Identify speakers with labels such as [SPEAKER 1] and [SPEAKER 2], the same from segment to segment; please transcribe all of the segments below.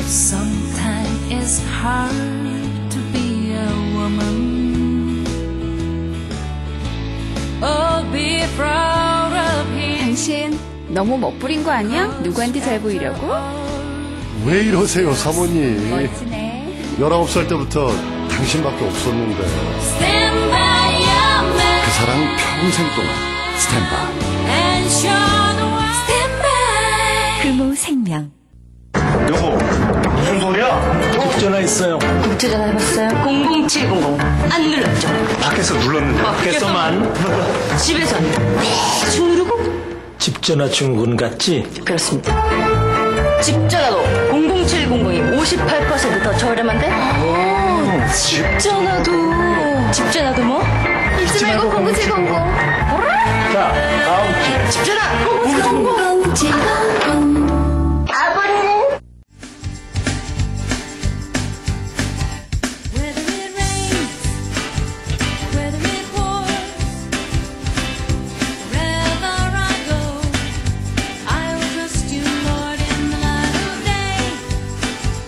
[SPEAKER 1] Sometimes it's hard to be a woman. Oh, be proud of him.
[SPEAKER 2] 당신 너무 멋부린 거 아니야? 누구한테 잘 보이려고?
[SPEAKER 3] 왜 이러세요, 사모님?
[SPEAKER 2] 멋지네.
[SPEAKER 3] 19살 때부터 당신밖에 없었는데.
[SPEAKER 1] Stand by your man
[SPEAKER 3] 그 사랑 평생 동안 스탠바이.
[SPEAKER 1] and show the world. Stand by.
[SPEAKER 2] 금호 생명.
[SPEAKER 4] 여보, 무슨 소리야? 전화 있어요.
[SPEAKER 5] 국제 전화 해봤어요? 00700. 안 눌렀죠?
[SPEAKER 4] 밖에서 눌렀는데. 밖에서만?
[SPEAKER 5] 집에서는 대충 누르고?
[SPEAKER 4] 집 전화 중군 같지?
[SPEAKER 5] 그렇습니다. 집 전화도 00700이 58% 더 저렴한데? 집 전화도 뭐? 잊지 말고 00700.
[SPEAKER 4] 자, 다음
[SPEAKER 5] 집 전화 00700.
[SPEAKER 1] Whether it rains, whether it pours, wherever I go, I will trust you, Lord, in the light of day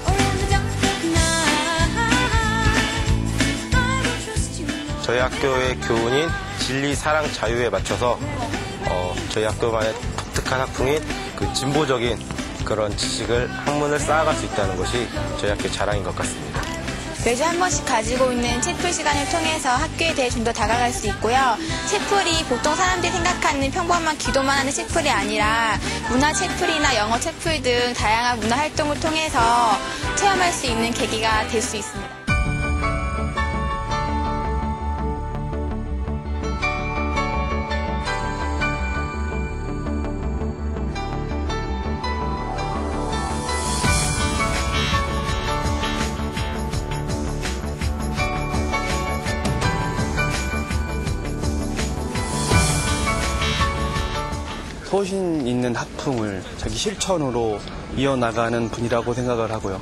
[SPEAKER 1] or in the dark of night. I will trust you, Lord.
[SPEAKER 6] 저희 학교의 교훈인 진리, 사랑, 자유에 맞춰서 저희 학교만의 독특한 학풍인 그 진보적인 그런 지식을 학문을 쌓아갈 수 있다는 것이 저희 학교의 자랑인 것 같습니다.
[SPEAKER 7] 매주 한 번씩 가지고 있는 채플 시간을 통해서 학교에 대해 좀 더 다가갈 수 있고요. 채플이 보통 사람들이 생각하는 평범한 기도만 하는 채플이 아니라 문화 채플이나 영어 채플 등 다양한 문화 활동을 통해서 체험할 수 있는 계기가 될 수 있습니다.
[SPEAKER 8] 소신 있는 학풍을 자기 실천으로 이어나가는 분이라고 생각을 하고요.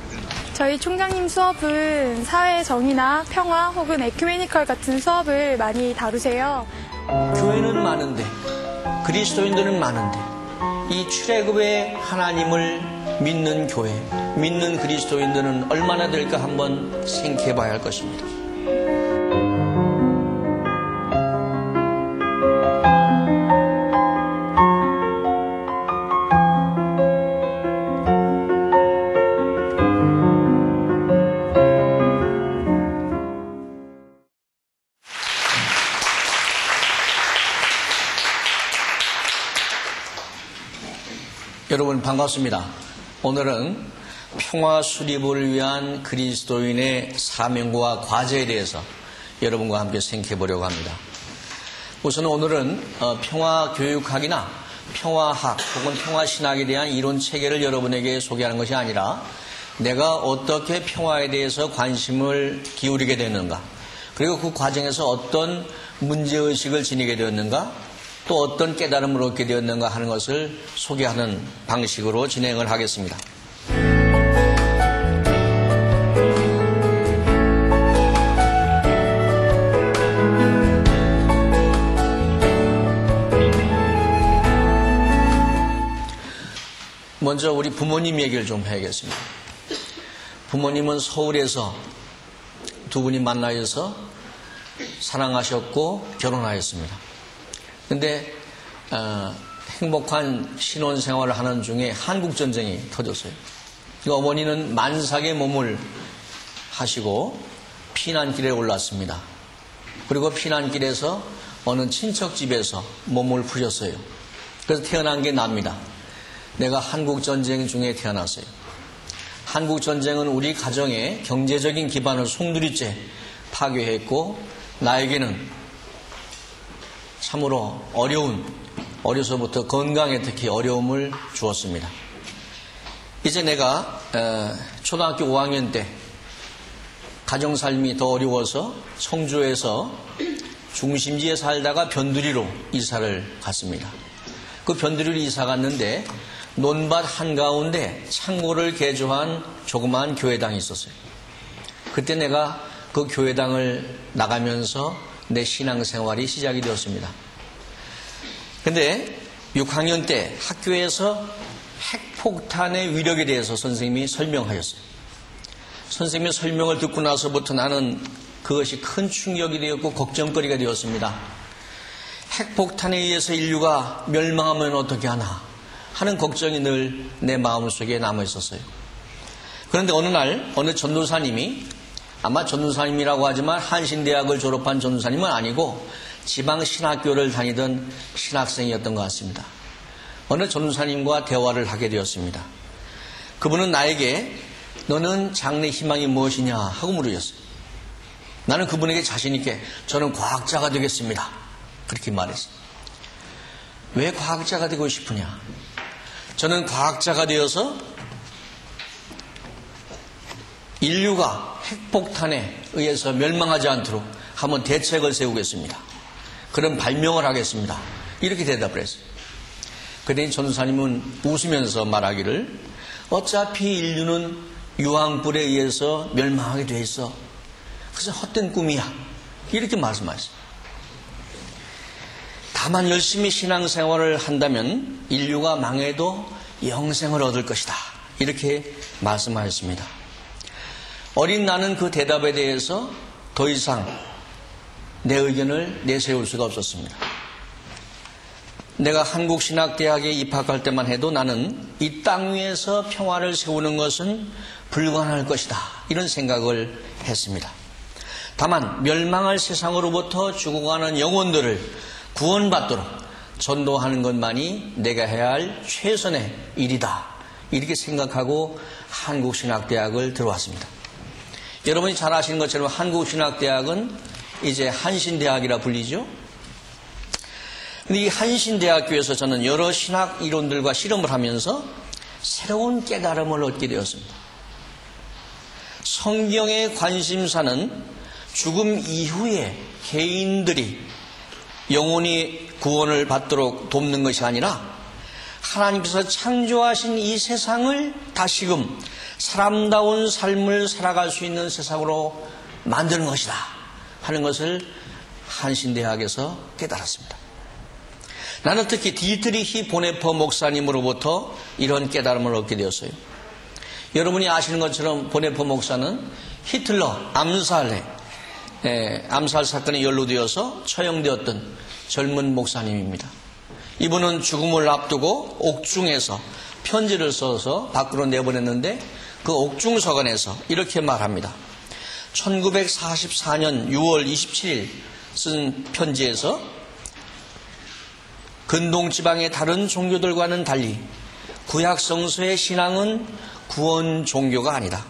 [SPEAKER 9] 저희 총장님 수업은 사회 정의나 평화 혹은 에큐메니컬 같은 수업을 많이 다루세요.
[SPEAKER 10] 교회는 많은데 그리스도인들은 많은데 이 출애굽의 하나님을 믿는 교회, 믿는 그리스도인들은 얼마나 될까 한번 생각해 봐야 할 것입니다. 여러분 반갑습니다. 오늘은 평화 수립을 위한 그리스도인의 사명과 과제에 대해서 여러분과 함께 생각해 보려고 합니다. 우선 오늘은 평화교육학이나 평화학 혹은 평화신학에 대한 이론 체계를 여러분에게 소개하는 것이 아니라 내가 어떻게 평화에 대해서 관심을 기울이게 됐는가, 그리고 그 과정에서 어떤 문제의식을 지니게 되었는가, 또 어떤 깨달음을 얻게 되었는가 하는 것을 소개하는 방식으로 진행을 하겠습니다. 먼저 우리 부모님 얘기를 좀 해야겠습니다. 부모님은 서울에서 두 분이 만나셔서 사랑하셨고 결혼하였습니다. 근데 행복한 신혼생활을 하는 중에 한국전쟁이 터졌어요. 어머니는 만삭의 몸을 하시고 피난길에 올랐습니다. 그리고 피난길에서 어느 친척집에서 몸을 푸셨어요. 그래서 태어난 게 납니다. 내가 한국전쟁 중에 태어났어요. 한국전쟁은 우리 가정의 경제적인 기반을 송두리째 파괴했고 나에게는 참으로 어려서부터 건강에 특히 어려움을 주었습니다. 이제 내가 초등학교 5학년 때 가정삶이 더 어려워서 청주에서 중심지에 살다가 변두리로 이사를 갔습니다. 그 변두리로 이사 갔는데 논밭 한가운데 창고를 개조한 조그마한 교회당이 있었어요. 그때 내가 그 교회당을 나가면서 내 신앙생활이 시작이 되었습니다. 근데 6학년 때 학교에서 핵폭탄의 위력에 대해서 선생님이 설명하셨어요. 선생님의 설명을 듣고 나서부터 나는 그것이 큰 충격이 되었고 걱정거리가 되었습니다. 핵폭탄에 의해서 인류가 멸망하면 어떻게 하나 하는 걱정이 늘 내 마음속에 남아 있었어요. 그런데 어느 날 어느 전도사님이, 아마 전도사님이라고 하지만 한신대학을 졸업한 전도사님은 아니고 지방신학교를 다니던 신학생이었던 것 같습니다. 어느 전도사님과 대화를 하게 되었습니다. 그분은 나에게 너는 장래 희망이 무엇이냐 하고 물으셨어요. 나는 그분에게 자신 있게 저는 과학자가 되겠습니다. 그렇게 말했어요. 왜 과학자가 되고 싶으냐? 저는 과학자가 되어서 인류가 핵폭탄에 의해서 멸망하지 않도록 한번 대책을 세우겠습니다. 그런 발명을 하겠습니다. 이렇게 대답을 했어요. 그랬더니 전도사님은 웃으면서 말하기를 어차피 인류는 유황불에 의해서 멸망하게 돼 있어. 그래서 헛된 꿈이야. 이렇게 말씀하셨어요. 다만 열심히 신앙생활을 한다면 인류가 망해도 영생을 얻을 것이다. 이렇게 말씀하셨습니다. 어린 나는 그 대답에 대해서 더 이상 내 의견을 내세울 수가 없었습니다. 내가 한국신학대학에 입학할 때만 해도 나는 이 땅 위에서 평화를 세우는 것은 불가능할 것이다. 이런 생각을 했습니다. 다만 멸망할 세상으로부터 죽어가는 영혼들을 구원받도록 전도하는 것만이 내가 해야 할 최선의 일이다. 이렇게 생각하고 한국신학대학을 들어왔습니다. 여러분이 잘 아시는 것처럼 한국신학대학은 이제 한신대학이라 불리죠. 근데 이 한신대학교에서 저는 여러 신학 이론들과 실험을 하면서 새로운 깨달음을 얻게 되었습니다. 성경의 관심사는 죽음 이후에 개인들이 영혼이 구원을 받도록 돕는 것이 아니라 하나님께서 창조하신 이 세상을 다시금 사람다운 삶을 살아갈 수 있는 세상으로 만드는 것이다 하는 것을 한신대학에서 깨달았습니다. 나는 특히 디트리히 보네퍼 목사님으로부터 이런 깨달음을 얻게 되었어요. 여러분이 아시는 것처럼 보네퍼 목사는 히틀러 암살 사건에 연루되어서 처형되었던 젊은 목사님입니다. 이분은 죽음을 앞두고 옥중에서 편지를 써서 밖으로 내보냈는데 그 옥중서관에서 이렇게 말합니다. 1944년 6월 27일 쓴 편지에서 근동지방의 다른 종교들과는 달리 구약성서의 신앙은 구원 종교가 아니다.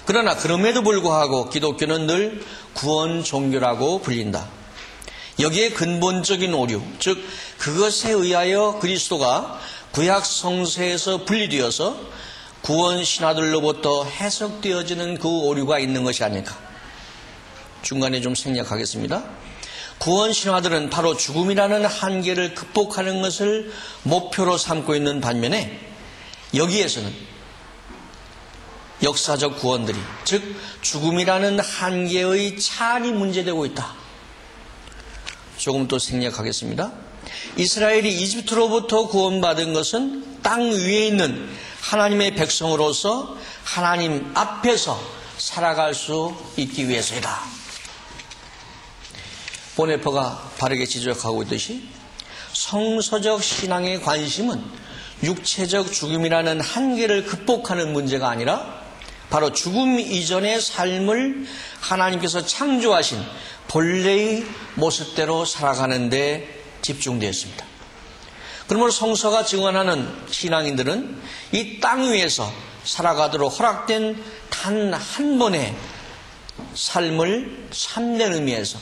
[SPEAKER 10] 그러나 그럼에도 불구하고 기독교는 늘 구원 종교라고 불린다. 여기에 근본적인 오류, 즉 그것에 의하여 그리스도가 구약성서에서 분리되어서 구원 신화들로부터 해석되어지는 그 오류가 있는 것이 아닐까. 중간에 좀 생략하겠습니다. 구원 신화들은 바로 죽음이라는 한계를 극복하는 것을 목표로 삼고 있는 반면에 여기에서는 역사적 구원들이, 즉 죽음이라는 한계의 차안이 문제되고 있다. 조금 더 생략하겠습니다. 이스라엘이 이집트로부터 구원받은 것은 땅 위에 있는 하나님의 백성으로서 하나님 앞에서 살아갈 수 있기 위해서이다. 보네퍼가 바르게 지적하고 있듯이 성서적 신앙의 관심은 육체적 죽음이라는 한계를 극복하는 문제가 아니라 바로 죽음 이전의 삶을 하나님께서 창조하신 본래의 모습대로 살아가는 데 집중되었습니다. 그러므로 성서가 증언하는 신앙인들은 이 땅 위에서 살아가도록 허락된 단 한 번의 삶을 참된 의미에서,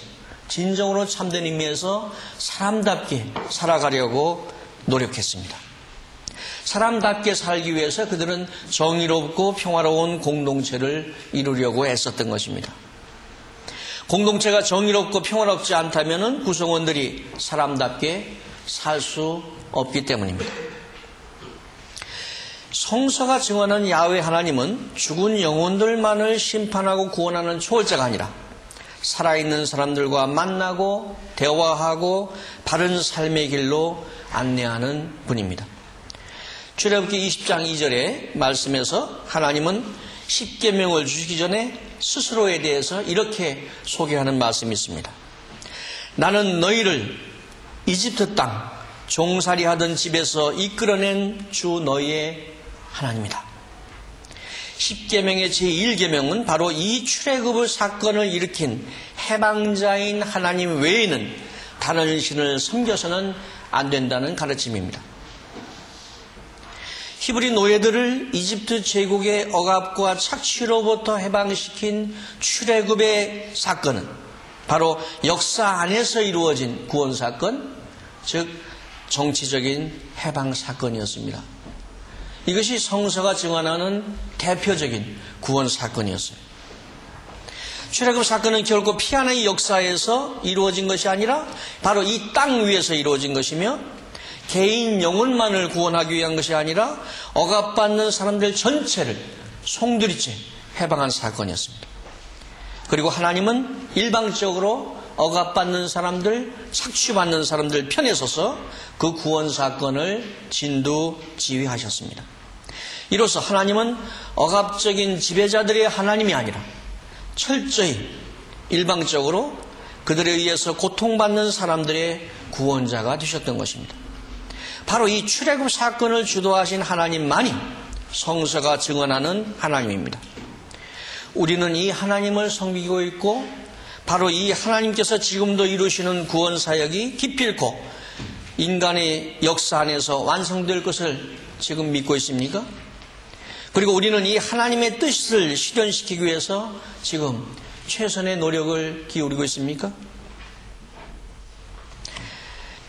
[SPEAKER 10] 진정으로 참된 의미에서 사람답게 살아가려고 노력했습니다. 사람답게 살기 위해서 그들은 정의롭고 평화로운 공동체를 이루려고 애썼던 것입니다. 공동체가 정의롭고 평화롭지 않다면 구성원들이 사람답게 살 수 없기 때문입니다. 성서가 증언하는 야훼 하나님은 죽은 영혼들만을 심판하고 구원하는 초월자가 아니라 살아있는 사람들과 만나고 대화하고 바른 삶의 길로 안내하는 분입니다. 출애굽기 20장 2절의 말씀에서 하나님은 십계명을 주시기 전에 스스로에 대해서 이렇게 소개하는 말씀이 있습니다. 나는 너희를 이집트 땅 종살이 하던 집에서 이끌어낸 주 너희의 하나님이다. 십계명의 제1계명은 바로 이 출애굽의 사건을 일으킨 해방자인 하나님 외에는 다른 신을 섬겨서는 안 된다는 가르침입니다. 히브리 노예들을 이집트 제국의 억압과 착취로부터 해방시킨 출애굽의 사건은 바로 역사 안에서 이루어진 구원 사건, 즉 정치적인 해방 사건이었습니다. 이것이 성서가 증언하는 대표적인 구원 사건이었어요. 출애굽 사건은 결코 피아나의 역사에서 이루어진 것이 아니라 바로 이 땅 위에서 이루어진 것이며 개인 영혼만을 구원하기 위한 것이 아니라 억압받는 사람들 전체를 송두리째 해방한 사건이었습니다. 그리고 하나님은 일방적으로 억압받는 사람들, 착취받는 사람들 편에 서서 그 구원 사건을 진두지휘하셨습니다. 이로써 하나님은 억압적인 지배자들의 하나님이 아니라 철저히 일방적으로 그들에 의해서 고통받는 사람들의 구원자가 되셨던 것입니다. 바로 이 출애굽 사건을 주도하신 하나님만이 성서가 증언하는 하나님입니다. 우리는 이 하나님을 섬기고 있고 바로 이 하나님께서 지금도 이루시는 구원 사역이 기필코 인간의 역사 안에서 완성될 것을 지금 믿고 있습니까? 그리고 우리는 이 하나님의 뜻을 실현시키기 위해서 지금 최선의 노력을 기울이고 있습니까?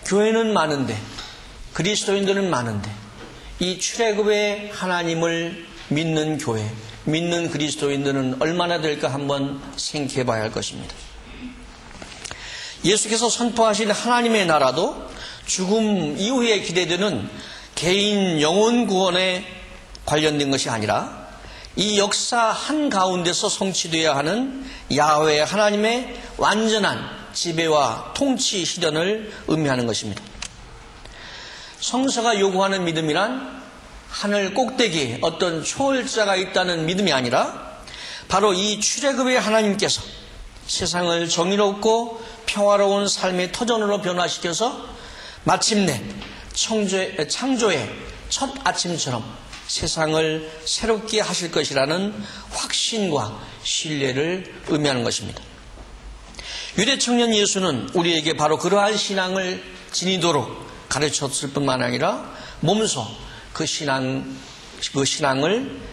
[SPEAKER 10] 교회는 많은데, 그리스도인들은 많은데, 이 출애굽의 하나님을 믿는 교회, 믿는 그리스도인들은 얼마나 될까 한번 생각해 봐야 할 것입니다. 예수께서 선포하신 하나님의 나라도 죽음 이후에 기대되는 개인 영혼 구원에 관련된 것이 아니라 이 역사 한가운데서 성취되어야 하는 야훼 하나님의 완전한 지배와 통치 실현을 의미하는 것입니다. 성서가 요구하는 믿음이란 하늘 꼭대기에 어떤 초월자가 있다는 믿음이 아니라 바로 이 출애굽의 하나님께서 세상을 정의롭고 평화로운 삶의 터전으로 변화시켜서 마침내 창조의 첫 아침처럼 세상을 새롭게 하실 것이라는 확신과 신뢰를 의미하는 것입니다. 유대 청년 예수는 우리에게 바로 그러한 신앙을 지니도록 가르쳤을 뿐만 아니라 몸소 그 신앙을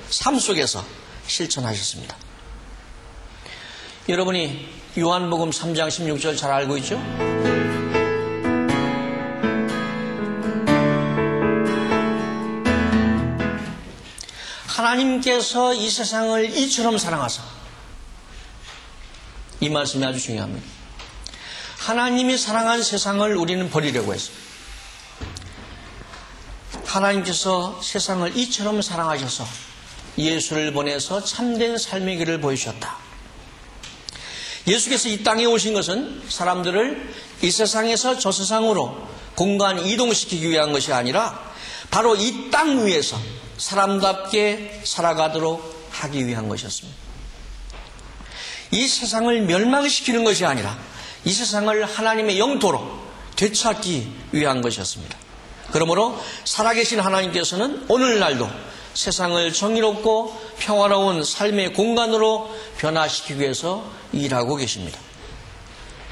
[SPEAKER 10] 삶 속에서 실천하셨습니다. 여러분이 요한복음 3장 16절 잘 알고 있죠? 하나님께서 이 세상을 이처럼 사랑하사, 이 말씀이 아주 중요합니다. 하나님이 사랑한 세상을 우리는 버리려고 했어요. 하나님께서 세상을 이처럼 사랑하셔서 예수를 보내서 참된 삶의 길을 보여주셨다. 예수께서 이 땅에 오신 것은 사람들을 이 세상에서 저 세상으로 공간 이동시키기 위한 것이 아니라 바로 이 땅 위에서 사람답게 살아가도록 하기 위한 것이었습니다. 이 세상을 멸망시키는 것이 아니라 이 세상을 하나님의 영토로 되찾기 위한 것이었습니다. 그러므로 살아계신 하나님께서는 오늘날도 세상을 정의롭고 평화로운 삶의 공간으로 변화시키기 위해서 일하고 계십니다.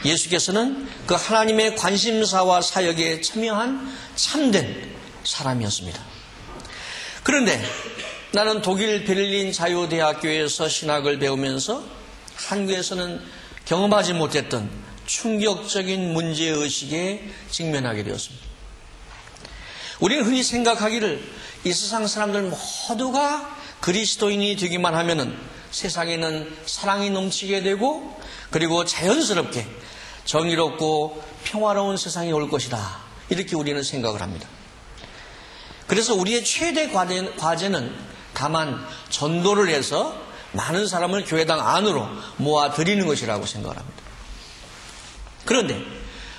[SPEAKER 10] 예수께서는 그 하나님의 관심사와 사역에 참여한 참된 사람이었습니다. 그런데 나는 독일 베를린 자유대학교에서 신학을 배우면서 한국에서는 경험하지 못했던 충격적인 문제의식에 직면하게 되었습니다. 우리는 흔히 생각하기를 이 세상 사람들 모두가 그리스도인이 되기만 하면은 세상에는 사랑이 넘치게 되고 그리고 자연스럽게 정의롭고 평화로운 세상이 올 것이다. 이렇게 우리는 생각을 합니다. 그래서 우리의 최대 과제는 다만 전도를 해서 많은 사람을 교회당 안으로 모아들이는 것이라고 생각을 합니다. 그런데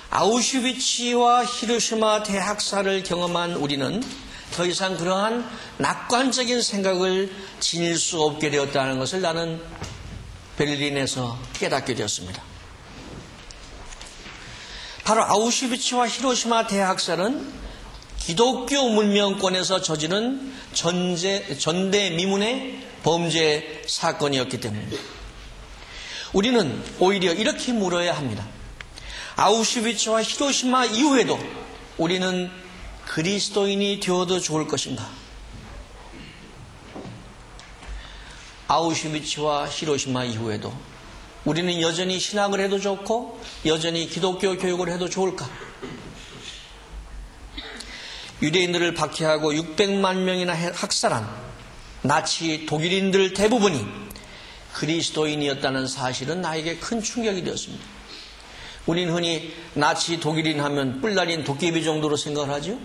[SPEAKER 10] 아우슈비츠와 히로시마 대학살을 경험한 우리는 더 이상 그러한 낙관적인 생각을 지닐 수 없게 되었다는 것을 나는 베를린에서 깨닫게 되었습니다. 바로 아우슈비츠와 히로시마 대학살은 기독교 문명권에서 저지른 전대미문의 범죄 사건이었기 때문입니다. 우리는 오히려 이렇게 물어야 합니다. 아우슈비츠와 히로시마 이후에도 우리는 그리스도인이 되어도 좋을 것인가? 아우슈비츠와 히로시마 이후에도 우리는 여전히 신학을 해도 좋고 여전히 기독교 교육을 해도 좋을까? 유대인들을 박해하고 600만 명이나 학살한 나치 독일인들 대부분이 그리스도인이었다는 사실은 나에게 큰 충격이 되었습니다. 우리는 흔히 나치 독일인 하면 뿔날인 도깨비 정도로 생각을 하죠.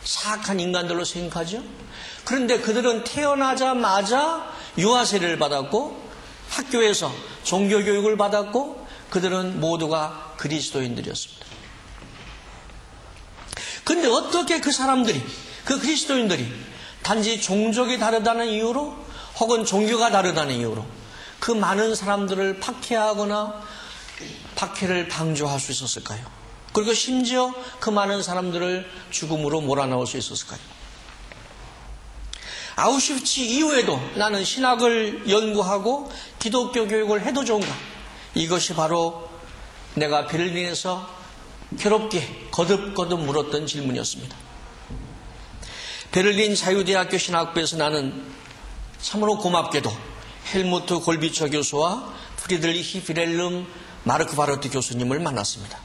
[SPEAKER 10] 사악한 인간들로 생각하죠. 그런데 그들은 태어나자마자 유아세례를 받았고 학교에서 종교교육을 받았고 그들은 모두가 그리스도인들이었습니다. 그런데 어떻게 그 사람들이, 그 그리스도인들이 단지 종족이 다르다는 이유로 혹은 종교가 다르다는 이유로 그 많은 사람들을 박해하거나 박해를 방조할 수 있었을까요? 그리고 심지어 그 많은 사람들을 죽음으로 몰아넣을 수 있었을까요? 아우슈비츠 이후에도 나는 신학을 연구하고 기독교 교육을 해도 좋은가? 이것이 바로 내가 베를린에서 괴롭게 거듭거듭 물었던 질문이었습니다. 베를린 자유대학교 신학부에서 나는 참으로 고맙게도 헬무트 골비처 교수와 프리드리히 윌헬름 마르크 바르트 교수님을 만났습니다.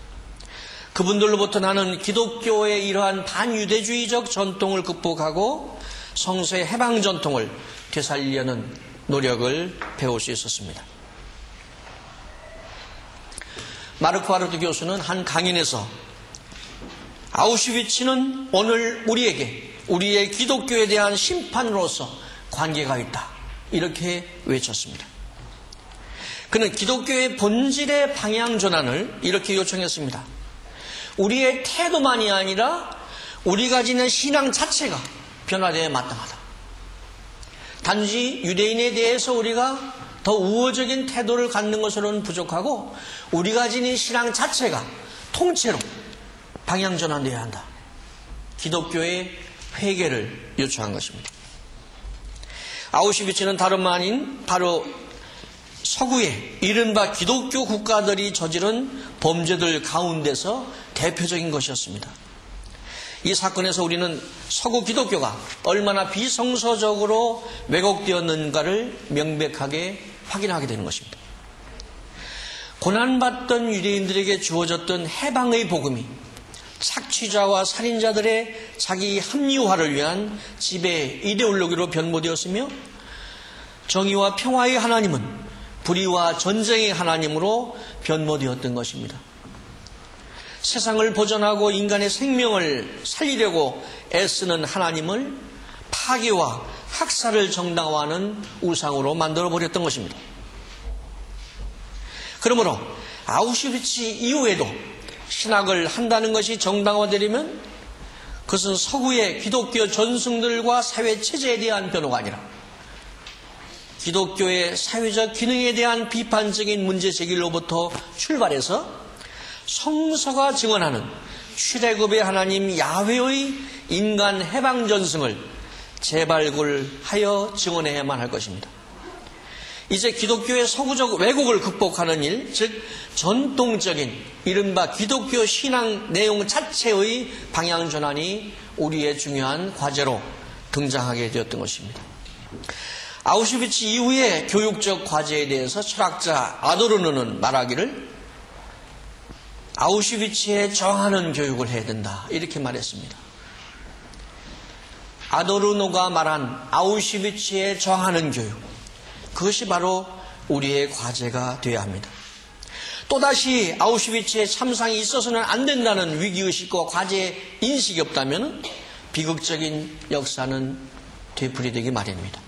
[SPEAKER 10] 그분들로부터 나는 기독교의 이러한 반유대주의적 전통을 극복하고 성서의 해방 전통을 되살리려는 노력을 배울 수 있었습니다. 마르크 바르트 교수는 한 강연에서 아우슈비츠는 오늘 우리에게 우리의 기독교에 대한 심판으로서 관계가 있다. 이렇게 외쳤습니다. 그는 기독교의 본질의 방향 전환을 이렇게 요청했습니다. 우리의 태도만이 아니라 우리가 지닌 신앙 자체가 변화되어야 마땅하다. 단지 유대인에 대해서 우리가 더 우호적인 태도를 갖는 것으로는 부족하고 우리가 지닌 신앙 자체가 통째로 방향 전환되어야 한다. 기독교의 회개를 요청한 것입니다. 아우슈비츠는 다름 아닌 바로 서구의 이른바 기독교 국가들이 저지른 범죄들 가운데서 대표적인 것이었습니다. 이 사건에서 우리는 서구 기독교가 얼마나 비성서적으로 왜곡되었는가를 명백하게 확인하게 되는 것입니다. 고난받던 유대인들에게 주어졌던 해방의 복음이 착취자와 살인자들의 자기 합리화를 위한 지배 이데올로기로 변모되었으며 정의와 평화의 하나님은 불의와 전쟁의 하나님으로 변모되었던 것입니다. 세상을 보존하고 인간의 생명을 살리려고 애쓰는 하나님을 파괴와 학살을 정당화하는 우상으로 만들어버렸던 것입니다. 그러므로 아우슈비츠 이후에도 신학을 한다는 것이 정당화되려면 그것은 서구의 기독교 전승들과 사회 체제에 대한 변호가 아니라 기독교의 사회적 기능에 대한 비판적인 문제 제기로부터 출발해서 성서가 증언하는 출애굽의 하나님 야훼의 인간 해방 전승을 재발굴하여 증언해야만 할 것입니다. 이제 기독교의 서구적 왜곡을 극복하는 일, 즉 전통적인 이른바 기독교 신앙 내용 자체의 방향 전환이 우리의 중요한 과제로 등장하게 되었던 것입니다. 아우슈비츠 이후의 교육적 과제에 대해서 철학자 아도르노는 말하기를 아우슈비츠에 정하는 교육을 해야 된다 이렇게 말했습니다. 아도르노가 말한 아우슈비츠에 정하는 교육, 그것이 바로 우리의 과제가 되어야 합니다. 또다시 아우슈비츠의 참상이 있어서는 안 된다는 위기의식과 과제 인식이 없다면 비극적인 역사는 되풀이되기 마련입니다.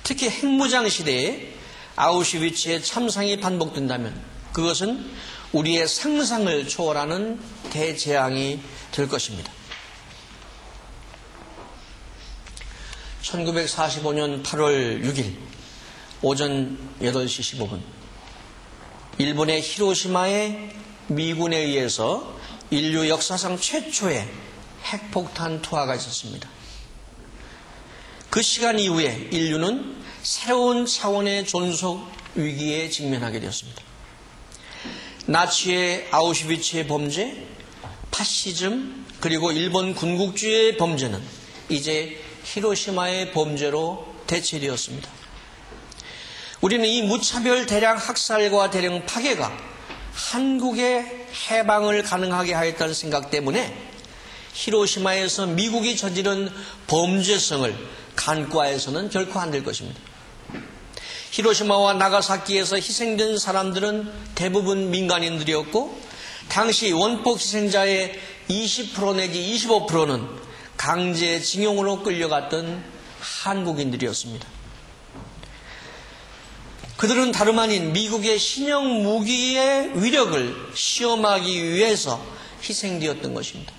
[SPEAKER 10] 특히 핵무장 시대에 아우슈비츠의 참상이 반복된다면 그것은 우리의 상상을 초월하는 대재앙이 될 것입니다. 1945년 8월 6일 오전 8시 15분 일본의 히로시마에 미군에 의해서 인류 역사상 최초의 핵폭탄 투하가 있었습니다. 그 시간 이후에 인류는 새로운 차원의 존속 위기에 직면하게 되었습니다. 나치의 아우슈비츠의 범죄, 파시즘, 그리고 일본 군국주의의 범죄는 이제 히로시마의 범죄로 대체되었습니다. 우리는 이 무차별 대량 학살과 대량 파괴가 한국의 해방을 가능하게 하였다는 생각 때문에 히로시마에서 미국이 저지른 범죄성을 간과해서는 결코 안 될 것입니다. 히로시마와 나가사키에서 희생된 사람들은 대부분 민간인들이었고 당시 원폭 희생자의 20% 내지 25%는 강제징용으로 끌려갔던 한국인들이었습니다. 그들은 다름 아닌 미국의 신형 무기의 위력을 시험하기 위해서 희생되었던 것입니다.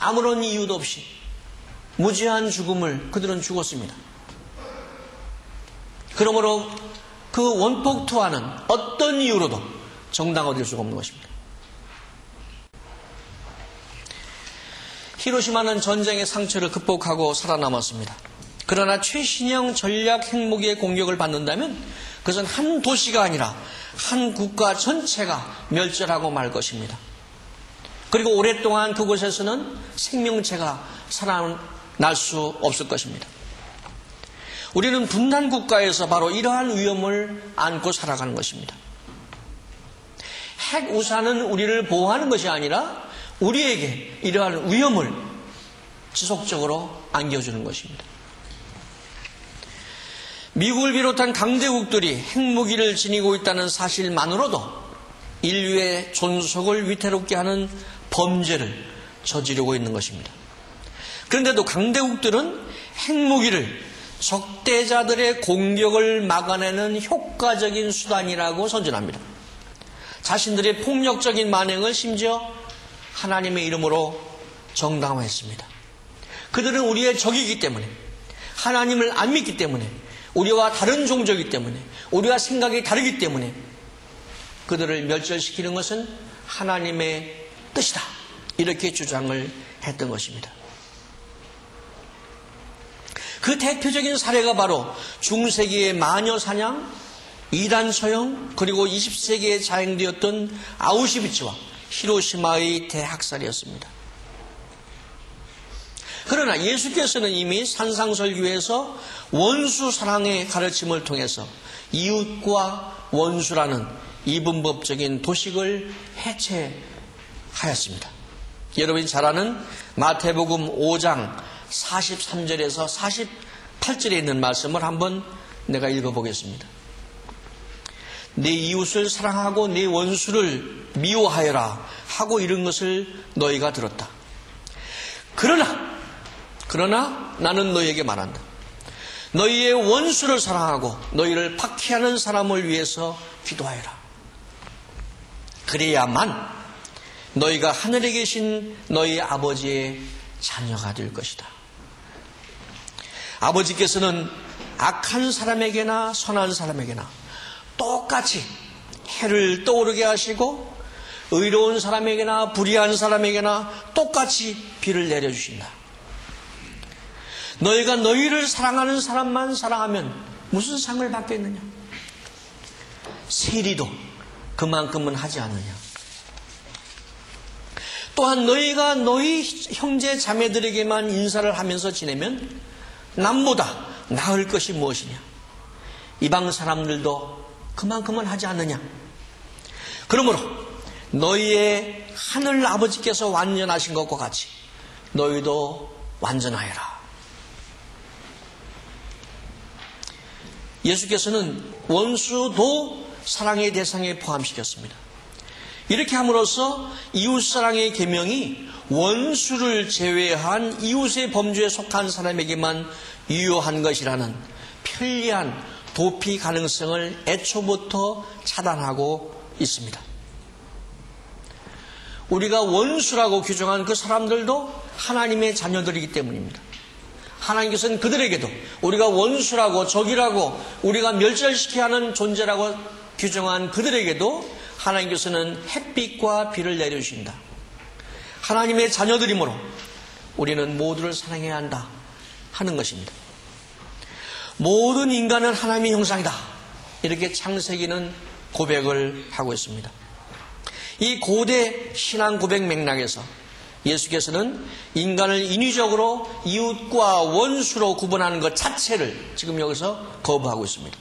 [SPEAKER 10] 아무런 이유도 없이 무지한 죽음을 그들은 죽었습니다. 그러므로 그 원폭 투하는 어떤 이유로도 정당화될 수가 없는 것입니다. 히로시마는 전쟁의 상처를 극복하고 살아남았습니다. 그러나 최신형 전략 핵무기의 공격을 받는다면 그것은 한 도시가 아니라 한 국가 전체가 멸절하고 말 것입니다. 그리고 오랫동안 그곳에서는 생명체가 살아날 수 없을 것입니다. 우리는 분단 국가에서 바로 이러한 위험을 안고 살아가는 것입니다. 핵 우산은 우리를 보호하는 것이 아니라 우리에게 이러한 위험을 지속적으로 안겨주는 것입니다. 미국을 비롯한 강대국들이 핵무기를 지니고 있다는 사실만으로도 인류의 존속을 위태롭게 하는 범죄를 저지르고 있는 것입니다. 그런데도 강대국들은 핵무기를 적대자들의 공격을 막아내는 효과적인 수단이라고 선전합니다. 자신들의 폭력적인 만행을 심지어 하나님의 이름으로 정당화했습니다. 그들은 우리의 적이기 때문에, 하나님을 안 믿기 때문에, 우리와 다른 종족이기 때문에, 우리와 생각이 다르기 때문에 그들을 멸절시키는 것은 하나님의 뜻이다, 이렇게 주장을 했던 것입니다. 그 대표적인 사례가 바로 중세기의 마녀 사냥, 이단 처형, 그리고 20세기에 자행되었던 아우슈비츠와 히로시마의 대학살이었습니다. 그러나 예수께서는 이미 산상설교에서 원수 사랑의 가르침을 통해서 이웃과 원수라는 이분법적인 도식을 해체하였습니다. 여러분이 잘 아는 마태복음 5장 43절에서 48절에 있는 말씀을 한번 내가 읽어보겠습니다. 네 이웃을 사랑하고 네 원수를 미워하여라 하고 이런 것을 너희가 들었다. 그러나 나는 너희에게 말한다. 너희의 원수를 사랑하고 너희를 박해하는 사람을 위해서 기도하여라. 그래야만 너희가 하늘에 계신 너희 아버지의 자녀가 될 것이다. 아버지께서는 악한 사람에게나 선한 사람에게나 똑같이 해를 떠오르게 하시고 의로운 사람에게나 불의한 사람에게나 똑같이 비를 내려주신다. 너희가 너희를 사랑하는 사람만 사랑하면 무슨 상을 받겠느냐? 세리도 그만큼은 하지 않느냐? 또한 너희가 너희 형제 자매들에게만 인사를 하면서 지내면 남보다 나을 것이 무엇이냐? 이방 사람들도 그만큼은 하지 않느냐? 그러므로 너희의 하늘 아버지께서 완전하신 것과 같이 너희도 완전하여라. 예수께서는 원수도 사랑의 대상에 포함시켰습니다. 이렇게 함으로써 이웃사랑의 계명이 원수를 제외한 이웃의 범죄에 속한 사람에게만 유효한 것이라는 편리한 도피 가능성을 애초부터 차단하고 있습니다. 우리가 원수라고 규정한 그 사람들도 하나님의 자녀들이기 때문입니다. 하나님께서는 그들에게도 우리가 원수라고 적이라고 우리가 멸절시켜야 하는 존재라고 규정한 그들에게도 하나님께서는 햇빛과 비를 내려주신다. 하나님의 자녀들이므로 우리는 모두를 사랑해야 한다 하는 것입니다. 모든 인간은 하나님의 형상이다. 이렇게 창세기는 고백을 하고 있습니다. 이 고대 신앙 고백 맥락에서 예수께서는 인간을 인위적으로 이웃과 원수로 구분하는 것 자체를 지금 여기서 거부하고 있습니다.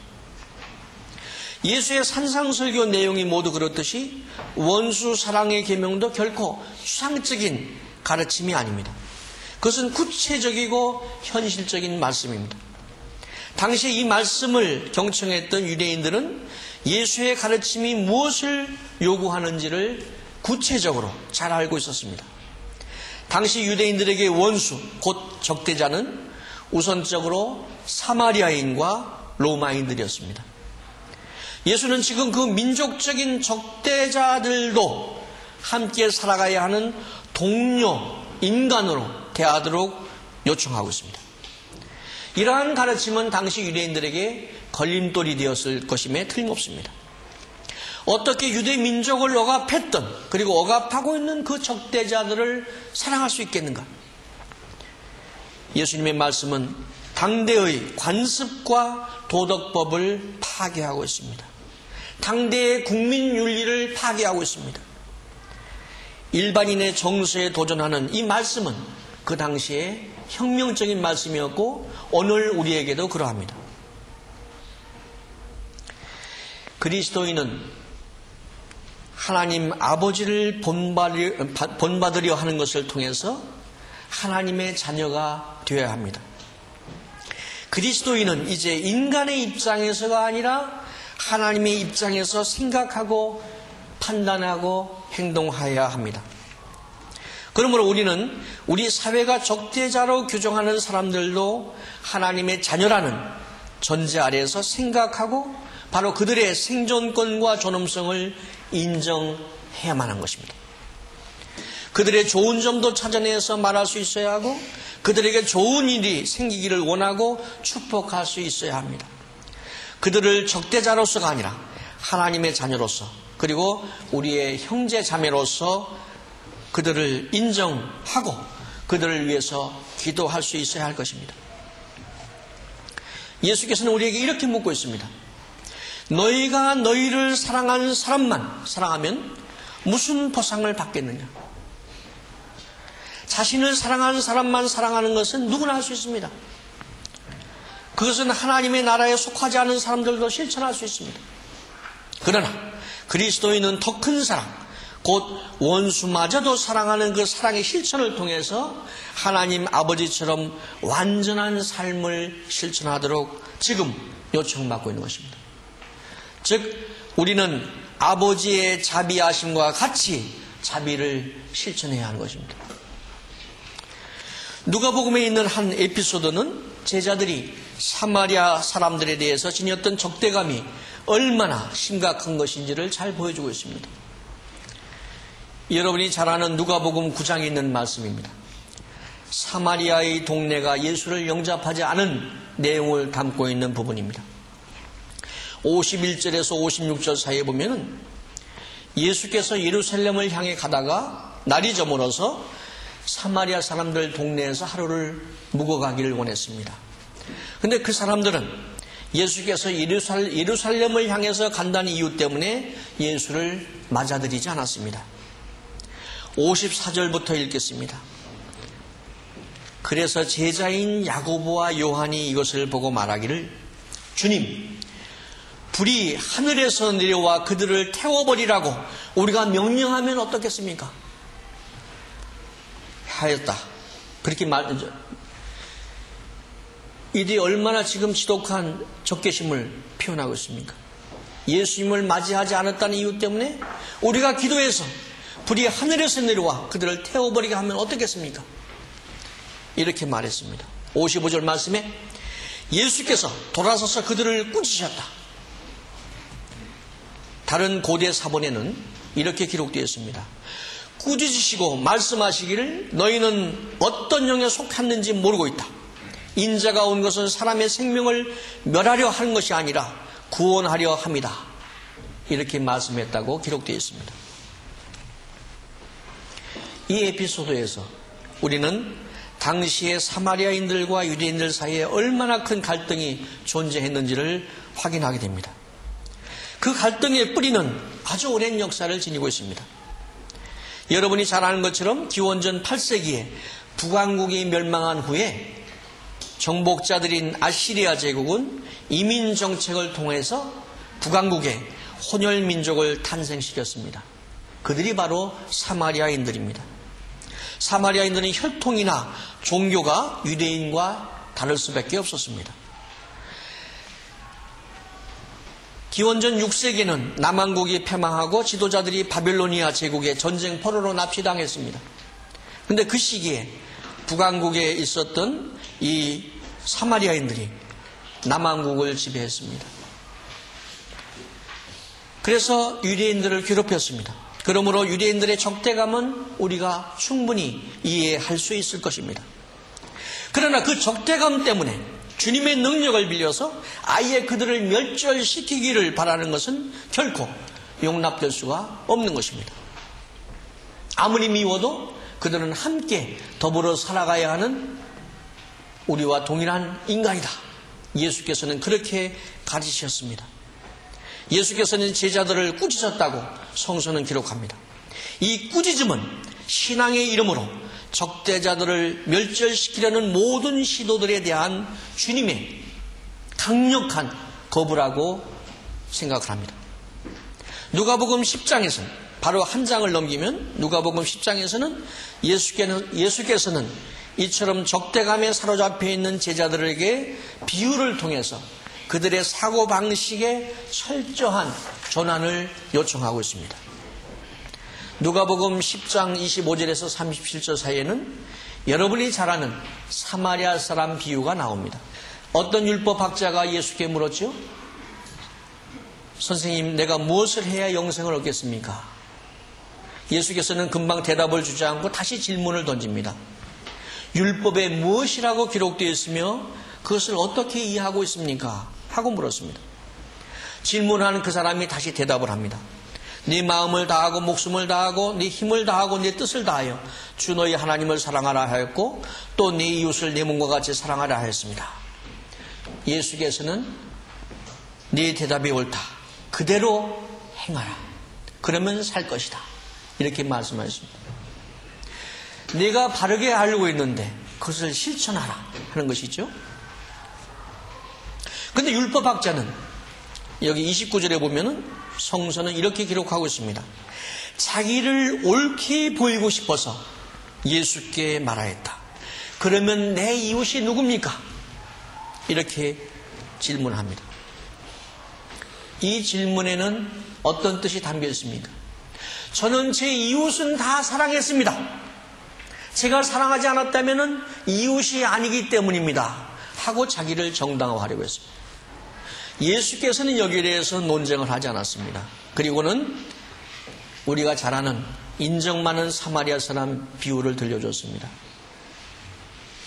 [SPEAKER 10] 예수의 산상설교 내용이 모두 그렇듯이 원수 사랑의 계명도 결코 추상적인 가르침이 아닙니다. 그것은 구체적이고 현실적인 말씀입니다. 당시 이 말씀을 경청했던 유대인들은 예수의 가르침이 무엇을 요구하는지를 구체적으로 잘 알고 있었습니다. 당시 유대인들에게 원수, 곧 적대자는 우선적으로 사마리아인과 로마인들이었습니다. 예수는 지금 그 민족적인 적대자들도 함께 살아가야 하는 동료, 인간으로 대하도록 요청하고 있습니다. 이러한 가르침은 당시 유대인들에게 걸림돌이 되었을 것임에 틀림없습니다. 어떻게 유대 민족을 억압했던 그리고 억압하고 있는 그 적대자들을 사랑할 수 있겠는가? 예수님의 말씀은 당대의 관습과 도덕법을 파괴하고 있습니다. 당대의 국민윤리를 파괴하고 있습니다. 일반인의 정서에 도전하는 이 말씀은 그 당시에 혁명적인 말씀이었고 오늘 우리에게도 그러합니다. 그리스도인은 하나님 아버지를 본받으려 하는 것을 통해서 하나님의 자녀가 되어야 합니다. 그리스도인은 이제 인간의 입장에서가 아니라 하나님의 입장에서 생각하고 판단하고 행동해야 합니다. 그러므로 우리는 우리 사회가 적대자로 규정하는 사람들도 하나님의 자녀라는 전제 아래에서 생각하고 바로 그들의 생존권과 존엄성을 인정해야만 한 것입니다. 그들의 좋은 점도 찾아내서 말할 수 있어야 하고 그들에게 좋은 일이 생기기를 원하고 축복할 수 있어야 합니다. 그들을 적대자로서가 아니라 하나님의 자녀로서 그리고 우리의 형제 자매로서 그들을 인정하고 그들을 위해서 기도할 수 있어야 할 것입니다. 예수께서는 우리에게 이렇게 묻고 있습니다. 너희가 너희를 사랑하는 사람만 사랑하면 무슨 보상을 받겠느냐? 자신을 사랑하는 사람만 사랑하는 것은 누구나 할 수 있습니다. 그것은 하나님의 나라에 속하지 않은 사람들도 실천할 수 있습니다. 그러나 그리스도인은 더 큰 사랑, 곧 원수마저도 사랑하는 그 사랑의 실천을 통해서 하나님 아버지처럼 완전한 삶을 실천하도록 지금 요청받고 있는 것입니다. 즉 우리는 아버지의 자비하심과 같이 자비를 실천해야 하는 것입니다. 누가복음에 있는 한 에피소드는 제자들이 사마리아 사람들에 대해서 지녔던 적대감이 얼마나 심각한 것인지를 잘 보여주고 있습니다. 여러분이 잘 아는 누가복음 9장에 있는 말씀입니다. 사마리아의 동네가 예수를 영접하지 않은 내용을 담고 있는 부분입니다. 51절에서 56절 사이에 보면은 예수께서 예루살렘을 향해 가다가 날이 저물어서 사마리아 사람들 동네에서 하루를 묵어가기를 원했습니다. 그런데 그 사람들은 예수께서 예루살렘을 향해서 간다는 이유 때문에 예수를 맞아들이지 않았습니다. 54절부터 읽겠습니다. 그래서 제자인 야고보와 요한이 이것을 보고 말하기를 주님, 불이 하늘에서 내려와 그들을 태워버리라고 우리가 명령하면 어떻겠습니까? 하였다. 그렇게 이들이 얼마나 지금 지독한 적개심을 표현하고 있습니까? 예수님을 맞이하지 않았다는 이유 때문에 우리가 기도해서 불이 하늘에서 내려와 그들을 태워버리게 하면 어떻겠습니까? 이렇게 말했습니다. 55절 말씀에 예수께서 돌아서서 그들을 꾸짖으셨다. 다른 고대 사본에는 이렇게 기록되어 있습니다. 꾸짖으시고 말씀하시기를 너희는 어떤 영에 속했는지 모르고 있다. 인자가 온 것은 사람의 생명을 멸하려 하는 것이 아니라 구원하려 함이다. 이렇게 말씀했다고 기록되어 있습니다. 이 에피소드에서 우리는 당시의 사마리아인들과 유대인들 사이에 얼마나 큰 갈등이 존재했는지를 확인하게 됩니다. 그 갈등의 뿌리는 아주 오랜 역사를 지니고 있습니다. 여러분이 잘 아는 것처럼 기원전 8세기에 북왕국이 멸망한 후에 정복자들인 아시리아 제국은 이민 정책을 통해서 북왕국에 혼혈 민족을 탄생시켰습니다. 그들이 바로 사마리아인들입니다. 사마리아인들은 혈통이나 종교가 유대인과 다를 수밖에 없었습니다. 기원전 6세기에는 남왕국이 패망하고 지도자들이 바빌로니아 제국의 전쟁 포로로 납치당했습니다. 그런데 그 시기에 북왕국에 있었던 이 사마리아인들이 남왕국을 지배했습니다. 그래서 유대인들을 괴롭혔습니다. 그러므로 유대인들의 적대감은 우리가 충분히 이해할 수 있을 것입니다. 그러나 그 적대감 때문에 주님의 능력을 빌려서 아예 그들을 멸절시키기를 바라는 것은 결코 용납될 수가 없는 것입니다. 아무리 미워도 그들은 함께 더불어 살아가야 하는 우리와 동일한 인간이다. 예수께서는 그렇게 가르치셨습니다. 예수께서는 제자들을 꾸짖었다고 성서는 기록합니다. 이 꾸짖음은 신앙의 이름으로 적대자들을 멸절시키려는 모든 시도들에 대한 주님의 강력한 거부라고 생각을 합니다. 누가복음 10장에서는 바로 한 장을 넘기면 누가복음 10장에서는 예수께서는 이처럼 적대감에 사로잡혀 있는 제자들에게 비유를 통해서 그들의 사고방식에 철저한 전환을 요청하고 있습니다. 누가복음 10장 25절에서 37절 사이에는 여러분이 잘 아는 사마리아 사람 비유가 나옵니다. 어떤 율법학자가 예수께 물었죠? 선생님, 내가 무엇을 해야 영생을 얻겠습니까? 예수께서는 금방 대답을 주지 않고 다시 질문을 던집니다. 율법에 무엇이라고 기록되어 있으며 그것을 어떻게 이해하고 있습니까? 하고 물었습니다. 질문하는 그 사람이 다시 대답을 합니다. 네 마음을 다하고 목숨을 다하고 네 힘을 다하고 네 뜻을 다하여 주 너희 하나님을 사랑하라 하였고 또 네 이웃을 네 몸과 같이 사랑하라 하였습니다. 예수께서는 네 대답이 옳다. 그대로 행하라. 그러면 살 것이다. 이렇게 말씀하셨습니다. 네가 바르게 알고 있는데 그것을 실천하라 하는 것이죠. 그런데 율법학자는 여기 29절에 보면은 성서는 이렇게 기록하고 있습니다. 자기를 옳게 보이고 싶어서 예수께 말하였다. 그러면 내 이웃이 누굽니까? 이렇게 질문합니다. 이 질문에는 어떤 뜻이 담겨 있습니까? 저는 제 이웃은 다 사랑했습니다. 제가 사랑하지 않았다면 이웃이 아니기 때문입니다. 하고 자기를 정당화하려고 했습니다. 예수께서는 여기에 대해서 논쟁을 하지 않았습니다. 그리고는 우리가 잘 아는 인정 많은 사마리아 사람 비유를 들려줬습니다.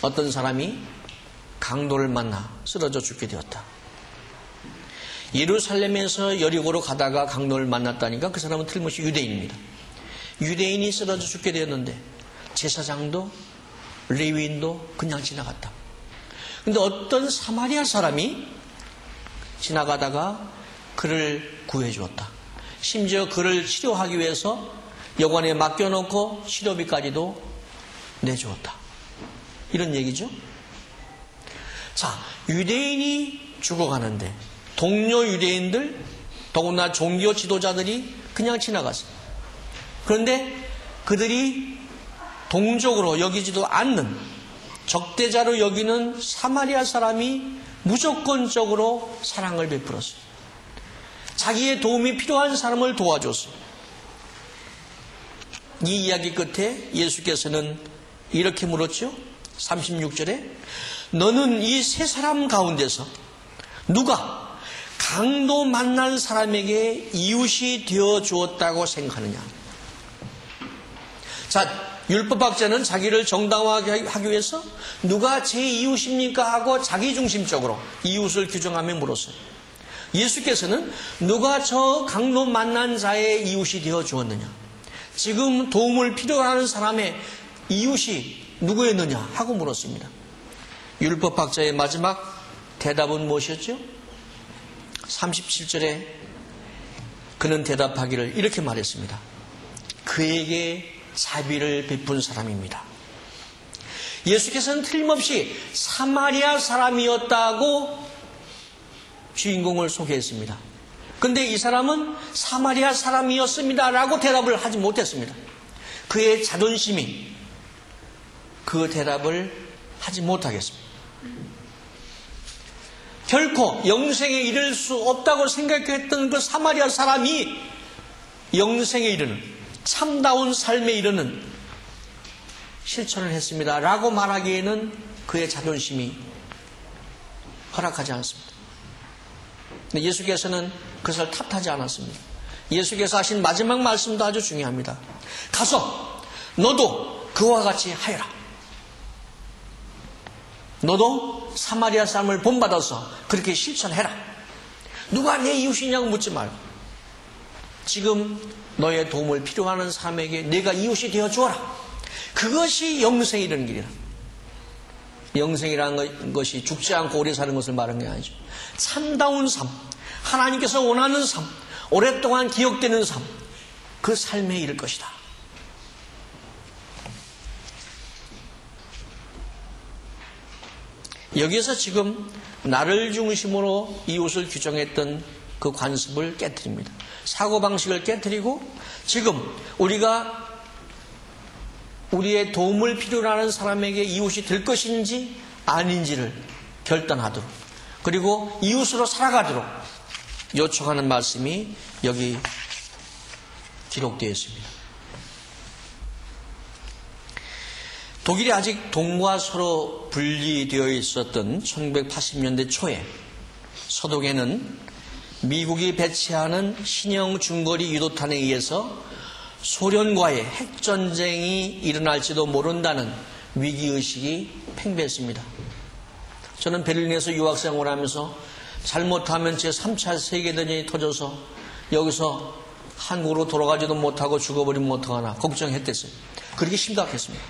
[SPEAKER 10] 어떤 사람이 강도를 만나 쓰러져 죽게 되었다. 예루살렘에서 여리고로 가다가 강도를 만났다니까 그 사람은 틀림없이 유대인입니다. 유대인이 쓰러져 죽게 되었는데 제사장도 레위인도 그냥 지나갔다. 그런데 어떤 사마리아 사람이 지나가다가 그를 구해주었다. 심지어 그를 치료하기 위해서 여관에 맡겨놓고 치료비까지도 내주었다. 이런 얘기죠. 자, 유대인이 죽어가는데 동료 유대인들, 더구나 종교 지도자들이 그냥 지나갔어요. 그런데 그들이 동족으로 여기지도 않는 적대자로 여기는 사마리아 사람이 무조건적으로 사랑을 베풀었어요. 자기의 도움이 필요한 사람을 도와줬어요. 이 이야기 끝에 예수께서는 이렇게 물었죠. 36절에 너는 이 세 사람 가운데서 누가 강도 만난 사람에게 이웃이 되어 주었다고 생각하느냐? 자, 율법학자는 자기를 정당화하게 하기 위해서 누가 제 이웃입니까 하고 자기중심적으로 이웃을 규정하며 물었어요. 예수께서는 누가 저 강로 만난 자의 이웃이 되어 주었느냐, 지금 도움을 필요하는 사람의 이웃이 누구였느냐 하고 물었습니다. 율법학자의 마지막 대답은 무엇이었죠? 37절에 그는 대답하기를 이렇게 말했습니다. 그에게 자비를 베푼 사람입니다. 예수께서는 틀림없이 사마리아 사람이었다고 주인공을 소개했습니다. 그런데 이 사람은 사마리아 사람이었습니다 라고 대답을 하지 못했습니다. 그의 자존심이 그 대답을 하지 못하겠습니다. 결코 영생에 이를 수 없다고 생각했던 그 사마리아 사람이 영생에 이르는 참다운 삶에 이르는 실천을 했습니다 라고 말하기에는 그의 자존심이 허락하지 않습니다. 근데 예수께서는 그것을 탓하지 않았습니다. 예수께서 하신 마지막 말씀도 아주 중요합니다. 가서 너도 그와 같이 하여라. 너도 사마리아 사람을 본받아서 그렇게 실천해라. 누가 내 이웃이냐고 묻지 말고 지금 너의 도움을 필요하는 사람에게 내가 이웃이 되어 주어라. 그것이 영생에 이르는 길이라. 영생이라는 것이 죽지 않고 오래 사는 것을 말하는 게 아니죠. 참다운 삶, 하나님께서 원하는 삶, 오랫동안 기억되는 삶, 그 삶에 이를 것이다. 여기에서 지금 나를 중심으로 이웃을 규정했던 그 관습을 깨트립니다. 사고방식을 깨트리고 지금 우리가 우리의 도움을 필요로 하는 사람에게 이웃이 될 것인지 아닌지를 결단하도록, 그리고 이웃으로 살아가도록 요청하는 말씀이 여기 기록되어 있습니다. 독일이 아직 동과 서로 분리되어 있었던 1980년대 초에 서독에는 미국이 배치하는 신형 중거리 유도탄에 의해서 소련과의 핵전쟁이 일어날지도 모른다는 위기의식이 팽배했습니다. 저는 베를린에서 유학생활을 하면서 잘못하면 제3차 세계대전이 터져서 여기서 한국으로 돌아가지도 못하고 죽어버리면 어떡하나 걱정했댔어요. 그렇게 심각했습니다.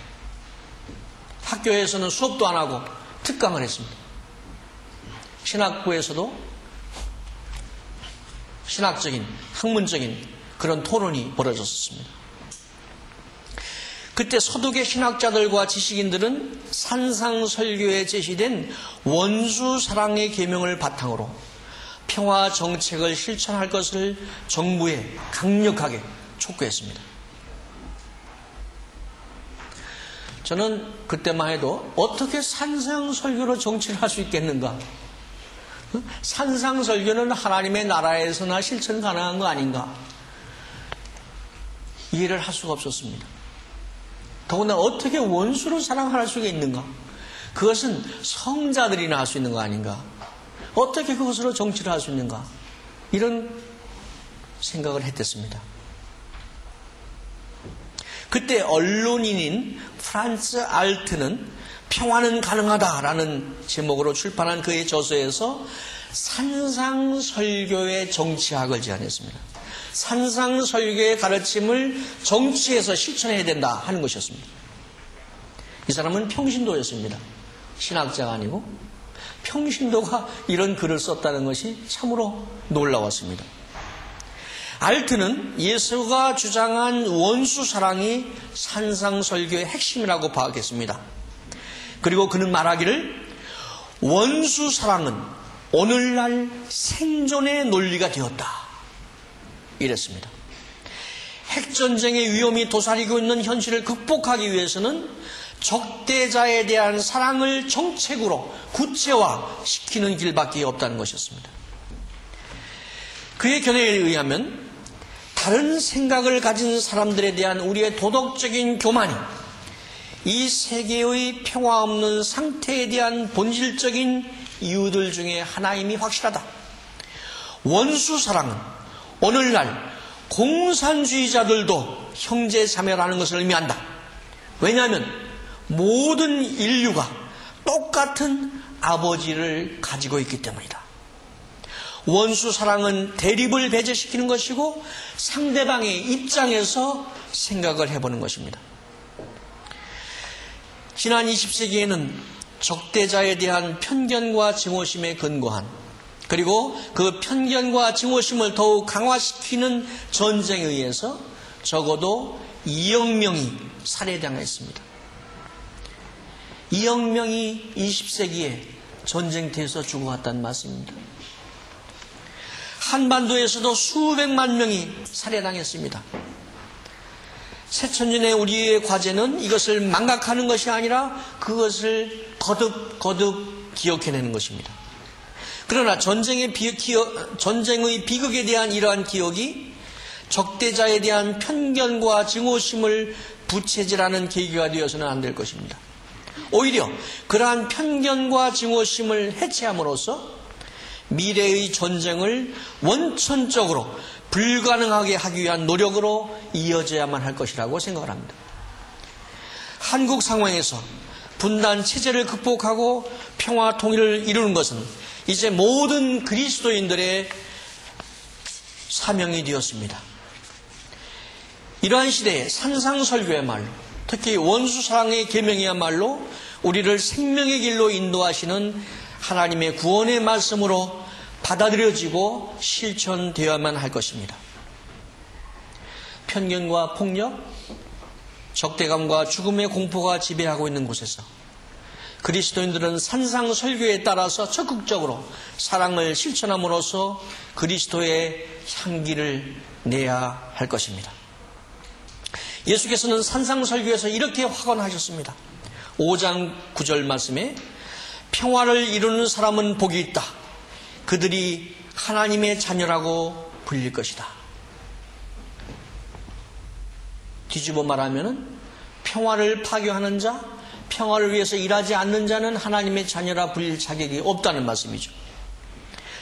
[SPEAKER 10] 학교에서는 수업도 안 하고 특강을 했습니다. 신학부에서도 신학적인, 학문적인 그런 토론이 벌어졌습니다. 그때 서독의 신학자들과 지식인들은 산상설교에 제시된 원수사랑의 계명을 바탕으로 평화 정책을 실천할 것을 정부에 강력하게 촉구했습니다. 저는 그때만 해도 어떻게 산상설교로 정치를 할 수 있겠는가? 산상설교는 하나님의 나라에서나 실천 가능한 거 아닌가? 이해를 할 수가 없었습니다. 더구나 어떻게 원수를 사랑할 수가 있는가? 그것은 성자들이나 할 수 있는 거 아닌가? 어떻게 그것으로 정치를 할 수 있는가? 이런 생각을 했댔습니다. 그때 언론인인 프란츠 알트는 평화는 가능하다라는 제목으로 출판한 그의 저서에서 산상설교의 정치학을 제안했습니다. 산상설교의 가르침을 정치에서 실천해야 된다 하는 것이었습니다. 이 사람은 평신도였습니다. 신학자가 아니고 평신도가 이런 글을 썼다는 것이 참으로 놀라웠습니다. 알트는 예수가 주장한 원수사랑이 산상설교의 핵심이라고 파악했습니다. 그리고 그는 말하기를 원수사랑은 오늘날 생존의 논리가 되었다 이랬습니다. 핵전쟁의 위험이 도사리고 있는 현실을 극복하기 위해서는 적대자에 대한 사랑을 정책으로 구체화시키는 길밖에 없다는 것이었습니다. 그의 견해에 의하면 다른 생각을 가진 사람들에 대한 우리의 도덕적인 교만이 이 세계의 평화 없는 상태에 대한 본질적인 이유들 중에 하나임이 확실하다. 원수사랑은 오늘날 공산주의자들도 형제자매라는 것을 의미한다. 왜냐하면 모든 인류가 똑같은 아버지를 가지고 있기 때문이다. 원수 사랑은 대립을 배제시키는 것이고 상대방의 입장에서 생각을 해보는 것입니다. 지난 20세기에는 적대자에 대한 편견과 증오심에 근거한, 그리고 그 편견과 증오심을 더욱 강화시키는 전쟁에 의해서 적어도 2억 명이 살해당했습니다. 2억 명이 20세기에 전쟁터에서 죽어갔다는 말씀입니다. 한반도에서도 수백만 명이 살해당했습니다. 새천년의 우리의 과제는 이것을 망각하는 것이 아니라 그것을 거듭 기억해내는 것입니다. 그러나 전쟁의 비극에 대한 이러한 기억이 적대자에 대한 편견과 증오심을 부채질하는 계기가 되어서는 안 될 것입니다. 오히려 그러한 편견과 증오심을 해체함으로써 미래의 전쟁을 원천적으로 불가능하게 하기 위한 노력으로 이어져야만 할 것이라고 생각을 합니다. 한국 상황에서 분단 체제를 극복하고 평화 통일을 이루는 것은 이제 모든 그리스도인들의 사명이 되었습니다. 이러한 시대에 산상설교야말로, 특히 원수사랑의 계명이야말로 우리를 생명의 길로 인도하시는 하나님의 구원의 말씀으로 받아들여지고 실천되어야만 할 것입니다. 편견과 폭력, 적대감과 죽음의 공포가 지배하고 있는 곳에서 그리스도인들은 산상설교에 따라서 적극적으로 사랑을 실천함으로써 그리스도의 향기를 내야 할 것입니다. 예수께서는 산상설교에서 이렇게 확언하셨습니다. 5장 9절 말씀에 평화를 이루는 사람은 복이 있다. 그들이 하나님의 자녀라고 불릴 것이다. 뒤집어 말하면 평화를 파괴하는 자, 평화를 위해서 일하지 않는 자는 하나님의 자녀라 불릴 자격이 없다는 말씀이죠.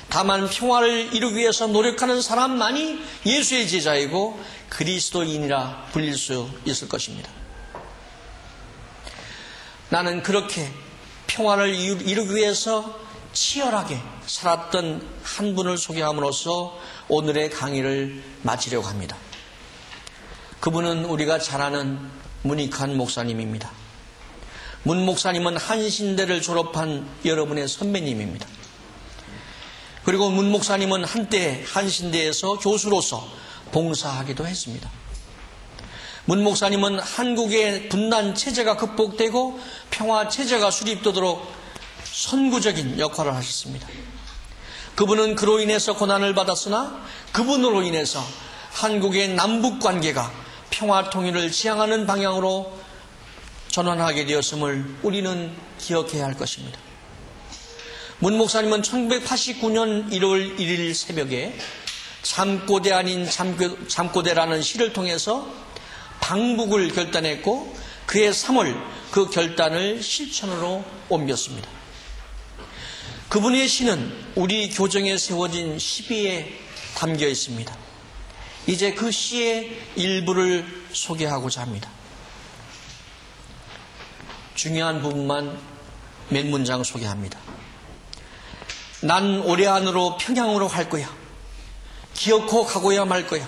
[SPEAKER 10] 다만 평화를 이루기 위해서 노력하는 사람만이 예수의 제자이고 그리스도인이라 불릴 수 있을 것입니다. 나는 그렇게 평화를 이루기 위해서 치열하게 살았던 한 분을 소개함으로써 오늘의 강의를 마치려고 합니다. 그분은 우리가 잘 아는 문익환 목사님입니다. 문 목사님은 한신대를 졸업한 여러분의 선배님입니다. 그리고 문 목사님은 한때 한신대에서 교수로서 봉사하기도 했습니다. 문 목사님은 한국의 분단 체제가 극복되고 평화 체제가 수립되도록 선구적인 역할을 하셨습니다. 그분은 그로 인해서 고난을 받았으나 그분으로 인해서 한국의 남북 관계가 평화 통일을 지향하는 방향으로 전환하게 되었음을 우리는 기억해야 할 것입니다. 문 목사님은 1989년 1월 1일 새벽에 잠꼬대 아닌 잠꼬대라는 시를 통해서 방북을 결단했고 그해 3월 그 결단을 실천으로 옮겼습니다. 그분의 시는 우리 교정에 세워진 시비에 담겨 있습니다. 이제 그 시의 일부를 소개하고자 합니다. 중요한 부분만 몇 문장 소개합니다. 난 올해 안으로 평양으로 갈 거야. 기어코 가고야 말 거야.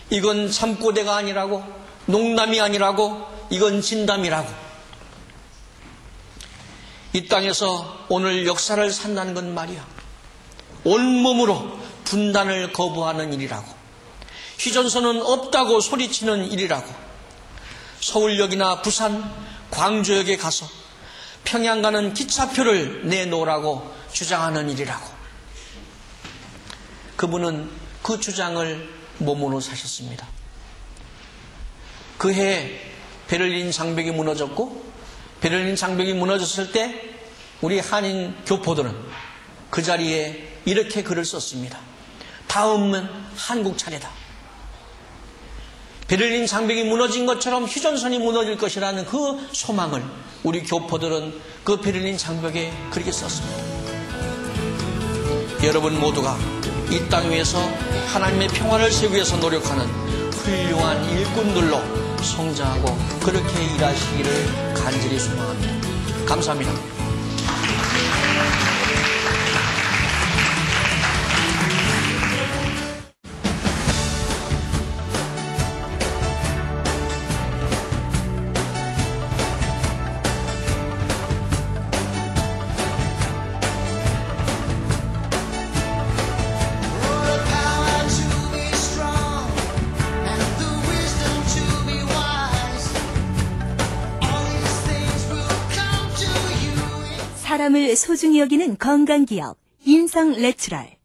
[SPEAKER 10] 이건 잠꼬대가 아니라고, 농담이 아니라고, 이건 진담이라고. 이 땅에서 오늘 역사를 산다는 건 말이야. 온몸으로 분단을 거부하는 일이라고. 휴전선은 없다고 소리치는 일이라고. 서울역이나 부산, 광주역에 가서 평양 가는 기차표를 내놓으라고 주장하는 일이라고. 그분은 그 주장을 몸으로 사셨습니다. 그해 베를린 장벽이 무너졌고 베를린 장벽이 무너졌을 때 우리 한인 교포들은 그 자리에 이렇게 글을 썼습니다. 다음은 한국 차례다. 베를린 장벽이 무너진 것처럼 휴전선이 무너질 것이라는 그 소망을 우리 교포들은 그 베를린 장벽에 그렇게 썼습니다. 여러분 모두가 이 땅 위에서 하나님의 평화를 세우기 위해서 노력하는 훌륭한 일꾼들로 성장하고 그렇게 일하시기를 간절히 소망합니다. 감사합니다.
[SPEAKER 11] 사람을 소중히 여기는 건강기업 인성내추럴.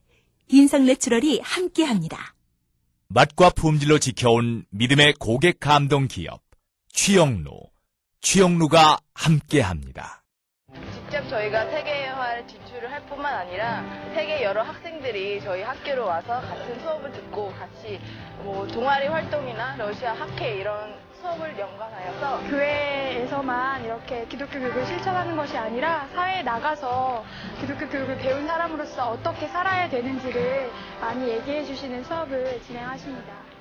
[SPEAKER 11] 인성내추럴이 함께합니다.
[SPEAKER 12] 맛과 품질로 지켜온 믿음의 고객 감동 기업 취영루가 함께합니다.
[SPEAKER 13] 직접 저희가 세계화를 진출을 할 뿐만 아니라 세계 여러 학생들이 저희 학교로 와서 같은 수업을 듣고 같이 동아리 활동이나 러시아 학회 이런 수업을 연관하여서
[SPEAKER 9] 교회에서만 이렇게 기독교 교육을 실천하는 것이 아니라 사회에 나가서 기독교 교육을 배운 사람으로서 어떻게 살아야 되는지를 많이 얘기해 주시는 수업을 진행하십니다.